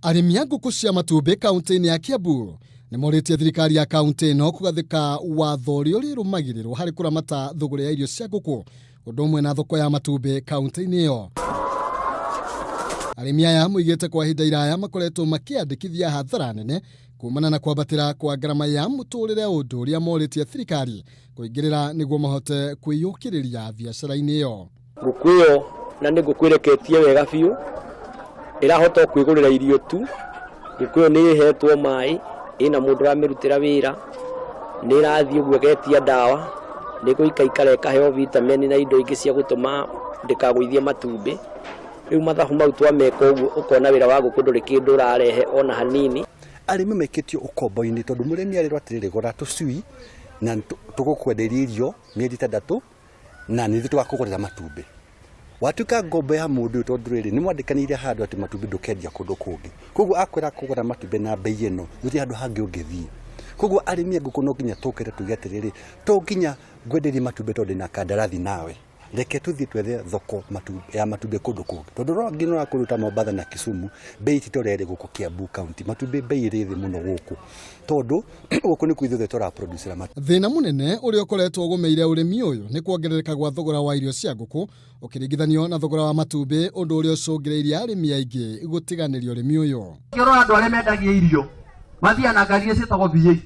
Arĩmi a ngũkũ cia matumbĩ kaunti-inĩ ya Kiambu nĩ morĩtie thirikari ya kaunti ĩno kũgathĩka watho ũrĩa ũrĩrũmagĩrĩrwo harĩ kũramata thogora ya irio cia ngũkũ ũndũ ũmwe na thoko ya matumbĩ kaunti-inĩ ĩyo. Arĩmi aya moigĩte kwa ihinda iraya makoretwo makĩandĩkithia hathara nene kumana na kwambatĩra kwa ngarama ya mũtũrĩre ũndũ ũrĩa morĩtie thirikari kũingĩrĩra nĩguo mahote kwĩyũkĩrĩria biacara-inĩ ĩyo. Ngũkũ ĩyo na nĩ ngũkũ ĩreketie wega biũ, ĩrahota kwĩgũrĩra irio tu. Ngũkũ ĩyo nĩ ĩhetwo maĩ, ĩna mũndũ ũramĩrutĩra wĩra, nĩ ĩrathiĩ ũguo ĩgetia ndawa, nĩ gũikaikara ĩkaheo vitamini na indo ingĩ cia gũtũma ndĩkagũithie matumbĩ. Rĩu mathabu mau twameka ũguo ũkona wĩra wa ngũkũ ndũrĩ kĩndũ ũrarehe ona hanini. Arĩmi maikĩtio ũkombo-inĩ tondũ mũrĩmi arĩrwo atĩrĩrĩ gũra tũcui na tũgũkwenderia irio mĩeri 3 na nĩ tũgakũgũrĩra matumbĩ. Watuĩka ngombo ya mũndũ tondũ rĩrĩ nĩ mwandĩkanĩire handũ atĩ matumbĩ ndũkendia kũndũ kũngĩ. Koguo akwĩra kũgũra matumbĩ na bei ĩno gũtirĩ handũ hangĩ ũngĩthiĩ. Koguo arĩmi a ngũkũ no nginya tũkĩre tuge atĩrĩrĩ to nginya ngwenderie matumbĩ tondũ na kandarathi nawe. Reke tuthiĩ twethe thoko ya matumbĩ kũndũ kũngĩ. Tondũ no nginya no kũruta Mombasa na Kisumu bei titorere gũkũ Kiambu County. Matumbĩ bei ĩrĩ thĩ mũno gũkũ. Tondũ gũkũ nĩ kuithuĩ tũra produce matumbĩ. Thĩna mũnene ũrĩa ũkoretwo ũgũmĩire ũrĩmi ũyũ nĩ kuongerereka gwa thogora wa irio cia ngũkũ ũkĩringithanio na thogora wa matumbĩ ũndũ ũrĩa ũcũngĩrĩirie arĩmi aingĩ gũtiganĩria ũrĩmi ũyũ. Kĩrora andũ arĩa mendagia irio mathiĩ na ngari ciĩtagwo V8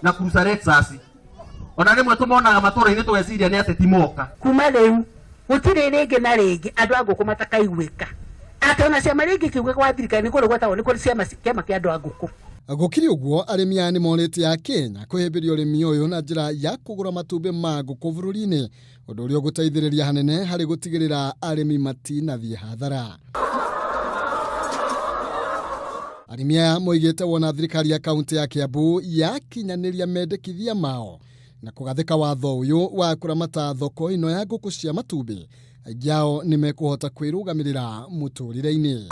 na Cruiser Lexus. Ona rĩmwe tũmonaga matũra-inĩ tũgeciria nĩ ateti moka. Kuma rĩu gũtirĩ rĩngĩ na rĩngĩ andũ a ngũkũ matakaiguĩka. Atĩ ona ciama rĩngĩ kiuga gwa thirikari nĩ kũrĩ gwetagwo nĩ kũrĩ kĩama kĩa andũ a ngũkũ. Gũkĩrĩ ũguo arĩmi aya nĩ morĩtie a Kenya kwĩhĩmbĩria ũrĩmi ũyũ na njĩra ya kũgũra matumbĩ ma ngũkũ bũrũri-inĩ ũndũ ũrĩa ũgũteithĩrĩria hanene harĩ gũtigĩrĩra arĩmi matinathiĩ hathara. Arĩmi aya moigĩte wona thirikari ya kaunti ya Kiambu yakinyanĩria mendekithia mao na kũgathĩka watho ũyũ wa kũramata thoko ĩno ya ngũkũ cia matumbĩ, aingĩ ao nĩ mekũhota kwĩrũgamĩrĩra mũtũrĩre-inĩ.